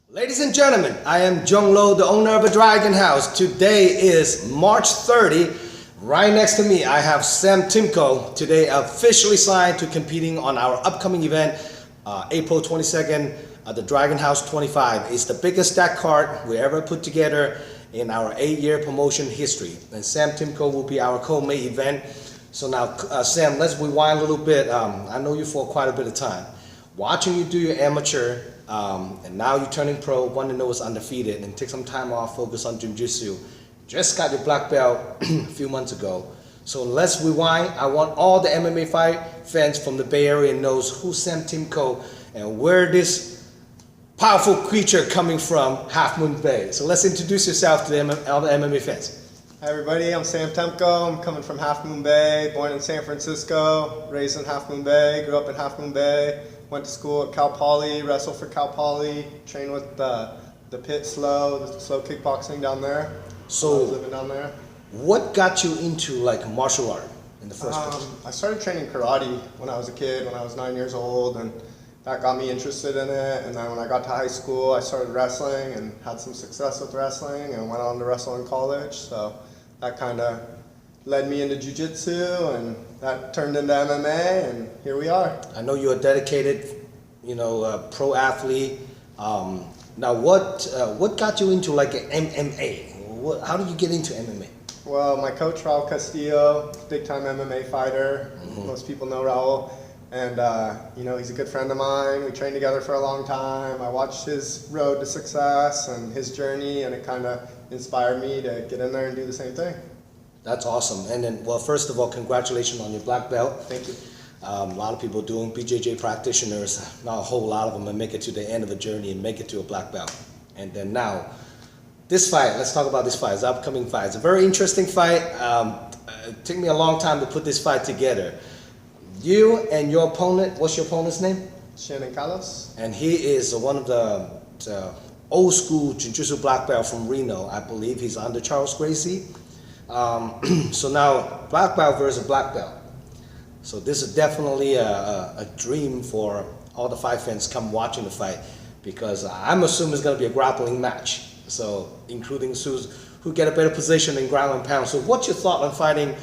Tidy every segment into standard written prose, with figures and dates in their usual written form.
Ladies and gentlemen, I am Jung Lo, the owner of a Dragon House. Today is March 30. Right next to me, I have Sam Timko. Today, officially signed to competing on our upcoming event, April 22nd, the Dragon House 25. It's the biggest stack card we ever put together in our 8-year promotion history. And Sam Timko will be our co-main event. So now, Sam, let's rewind a little bit. I know you for quite a bit of time. Watching you do your amateur, and now you're turning pro, 1-0 is undefeated, and take some time off, focus on Jiu-Jitsu. Just got your black belt a few months ago. So let's rewind. I want all the MMA fight fans from the Bay Area knows who's Sam Timko and where this powerful creature coming from Half Moon Bay. So let's introduce yourself to all the MMA fans. Hi everybody, I'm Sam Temko. I'm coming from Half Moon Bay, born in San Francisco, raised in Half Moon Bay, grew up in Half Moon Bay, went to school at Cal Poly, wrestled for Cal Poly, trained with the pit slow kickboxing down there. So I was living down there. What got you into like martial art in the first place? I started training karate when I was a kid, when I was 9 years old, and that got me interested in it. And then when I got to high school, I started wrestling and had some success with wrestling and went on to wrestle in college. So that kind of led me into jiu-jitsu, and that turned into MMA, and here we are. I know you're a dedicated, pro athlete. Now, what got you into like MMA? How did you get into MMA? Well, my coach Raul Castillo, big-time MMA fighter. Most people know Raul, and he's a good friend of mine. We trained together for a long time. I watched his road to success and his journey, and it kind of inspired me to get in there and do the same thing. That's awesome. And then, well, first of all, congratulations on your black belt. Thank you. A lot of people doing BJJ practitioners, not a whole lot of them, and make it to the end of the journey and make it to a black belt. And then now, this fight, let's talk about this fight, it's an upcoming fight. It's a very interesting fight. It took me a long time to put this fight together. You and your opponent, what's your opponent's name? Shannon Carlos. And he is one of the old school Jiu-Jitsu black belt from Reno, I believe. He's under Charles Gracie. So now, black belt versus black belt. So this is definitely a dream for all the fight fans come watching the fight, because I'm assuming it's going to be a grappling match. So including who get a better position in ground and pound. So what's your thought on fighting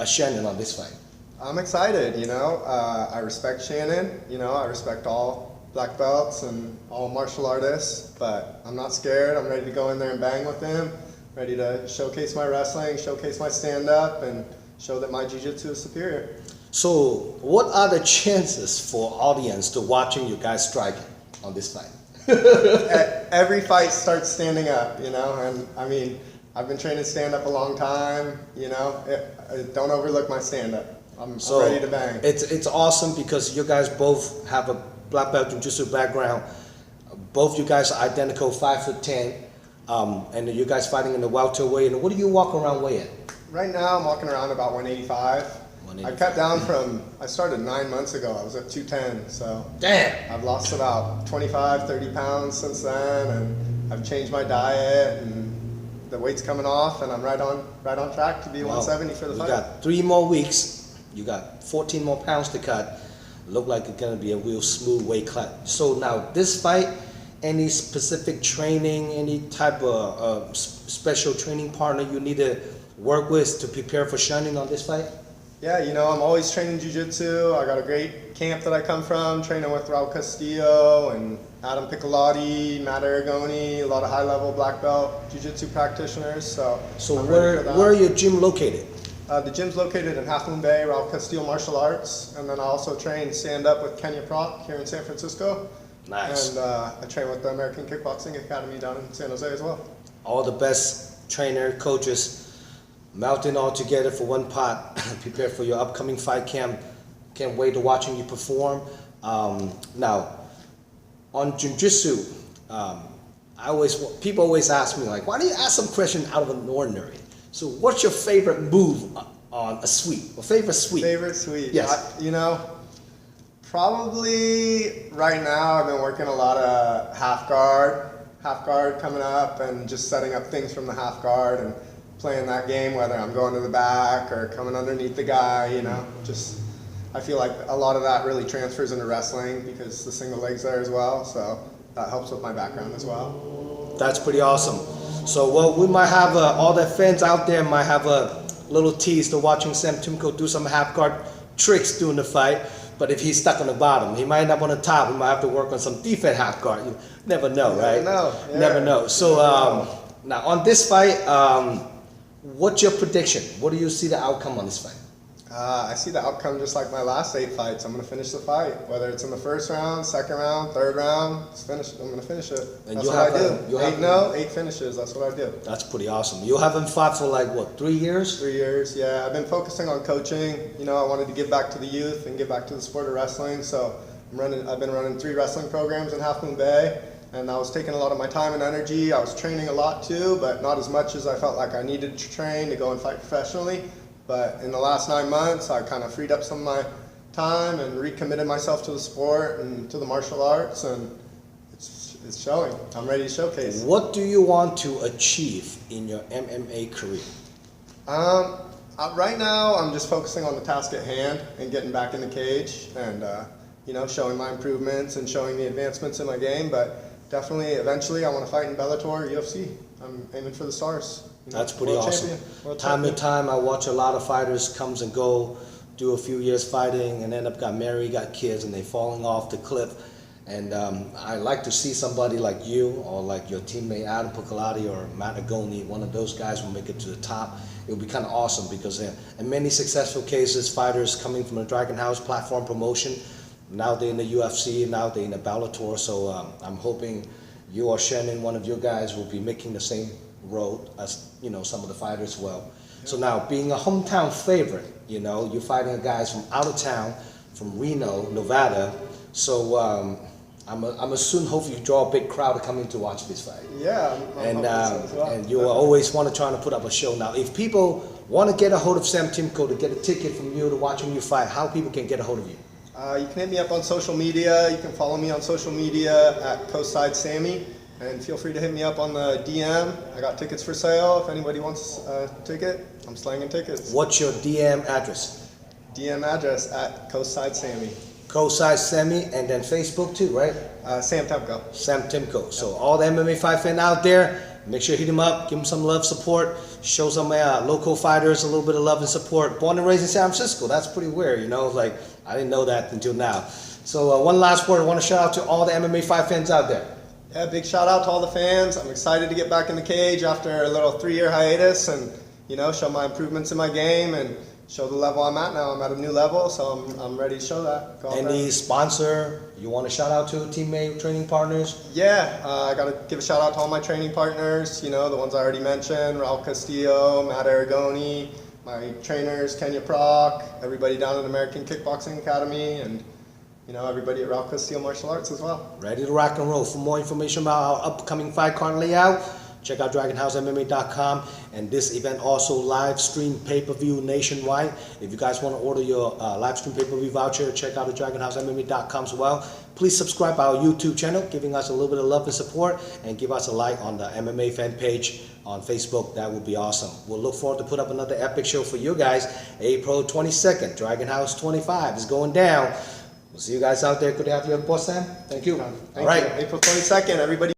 Shannon on this fight? I'm excited, I respect Shannon, I respect all black belts and all martial artists, but I'm not scared. I'm ready to go in there and bang with him, ready to showcase my wrestling, showcase my stand-up, and show that my jiu-jitsu is superior. So what are the chances for audience to watching you guys striking on this fight? Every fight starts standing up, and I mean, I've been training stand-up a long time, don't overlook my stand-up. I'm ready to bang. It's awesome because you guys both have a black belt jiu-jitsu background. Both you guys are identical, 5'10", and you guys fighting in the welterweight. And what do you walk around weigh at? Right now, I'm walking around about 185. I cut down I started 9 months ago. I was at 210, so damn. I've lost about 25, 30 pounds since then, and I've changed my diet, and the weight's coming off, and I'm right on track to be 170 for the fight. You got 3 more weeks. You got 14 more pounds to cut. Look like it's gonna be a real smooth weight cut. So now this fight, any specific training, any type of special training partner you need to work with to prepare for Shannon on this fight? Yeah, I'm always training jiu-jitsu. I got a great camp that I come from, training with Raul Castillo and Adam Piccolotti, Matt Aragoni, a lot of high-level black belt jiu-jitsu practitioners. So where are your gym located? The gym's located in Half Moon Bay, Raul Castillo Martial Arts, and then I also train stand-up with Kenya Proc here in San Francisco. Nice. And I train with the American Kickboxing Academy down in San Jose as well. All the best trainer, coaches, melting all together for one pot. Prepare for your upcoming fight camp. Can't wait to watching you perform. Now, on Jiu-Jitsu, people always ask me, like, why do you ask some question out of the ordinary? So what's your favorite move on a sweep? Or favorite sweep? Favorite sweep? Yes. Probably right now I've been working a lot of half guard coming up, and just setting up things from the half guard and playing that game, whether I'm going to the back or coming underneath the guy, just I feel like a lot of that really transfers into wrestling because the single leg's there as well. So that helps with my background as well. That's pretty awesome. So, well, we might have all the fans out there might have a little tease to watching Sam Timko do some half guard tricks during the fight. But if he's stuck on the bottom, he might end up on the top. We might have to work on some defense half guard. You never know, right? Never know. So now on this fight, what's your prediction? What do you see the outcome on this fight? I see the outcome just like my last 8 fights. I'm going to finish the fight. Whether it's in the first round, second round, third round, I'm going to finish it. And that's what I do. 8 finishes. That's what I do. That's pretty awesome. You haven't fought for like, what, 3 years? 3 years, yeah. I've been focusing on coaching. You know, I wanted to give back to the youth and give back to the sport of wrestling. So I've been running 3 wrestling programs in Half Moon Bay. And I was taking a lot of my time and energy. I was training a lot too, but not as much as I felt like I needed to train to go and fight professionally. But in the last 9 months, I kind of freed up some of my time and recommitted myself to the sport and to the martial arts, and it's showing. I'm ready to showcase. What do you want to achieve in your MMA career? Right now, I'm just focusing on the task at hand and getting back in the cage and, you know, showing my improvements and showing the advancements in my game. But definitely, eventually, I want to fight in Bellator or UFC. I'm aiming for the stars. That's pretty awesome. Time to time, I watch a lot of fighters comes and go, do a few years fighting, and end up got married, got kids, and they falling off the cliff. And I like to see somebody like you or like your teammate Adam Pucalati or Matt Agoni, one of those guys will make it to the top. It would be kind of awesome because in many successful cases, fighters coming from the Dragon House platform promotion, now they're in the UFC, now they're in the Bellator. So I'm hoping you or Shannon, one of your guys, will be making the same road as, you know, some of the fighters well. So now, being a hometown favorite, you know, you're fighting guys from out of town, from Reno, Nevada. So I'm assuming, hopefully, you draw a big crowd to come in to watch this fight. Yeah, and you always want to try to put up a show. Now, if people want to get a hold of Sam Timko to get a ticket from you to watching you fight, how people can get a hold of you? You can hit me up on social media. You can follow me on social media at Coastside Sammy. And feel free to hit me up on the DM. I got tickets for sale. If anybody wants a ticket, I'm slanging tickets. What's your DM address? DM address at Coastside Sammy. Coastside Sammy, and then Facebook too, right? Sam Temko. Sam Timko. So all the MMA fight fans out there, make sure you hit him up, give him some love, support, show some local fighters a little bit of love and support. Born and raised in San Francisco. That's pretty weird, you know. Like, I didn't know that until now. So one last word. I want to shout out to all the MMA fight fans out there. Yeah, big shout out to all the fans. I'm excited to get back in the cage after a little 3-year hiatus and, you know, show my improvements in my game and show the level I'm at now. I'm at a new level, so I'm ready to show that. Any sponsor you want to shout out to, teammate, training partners? Yeah, I got to give a shout out to all my training partners, you know, the ones I already mentioned, Raul Castillo, Matt Aragoni, my trainers, Kenya Proc, everybody down at American Kickboxing Academy, and you know, everybody at Raul Castillo Martial Arts as well. Ready to rock and roll. For more information about our upcoming fight card layout, check out DragonHouseMMA.com. And this event also live stream pay-per-view nationwide. If you guys want to order your live stream pay-per-view voucher, check out DragonHouseMMA.com as well. Please subscribe our YouTube channel, giving us a little bit of love and support, and give us a like on the MMA fan page on Facebook. That would be awesome. We'll look forward to put up another epic show for you guys. April 22nd, Dragon House 25 is going down. We'll see you guys out there. Good to have you on board, Sam. Thank you. Thank you. April 22nd, everybody.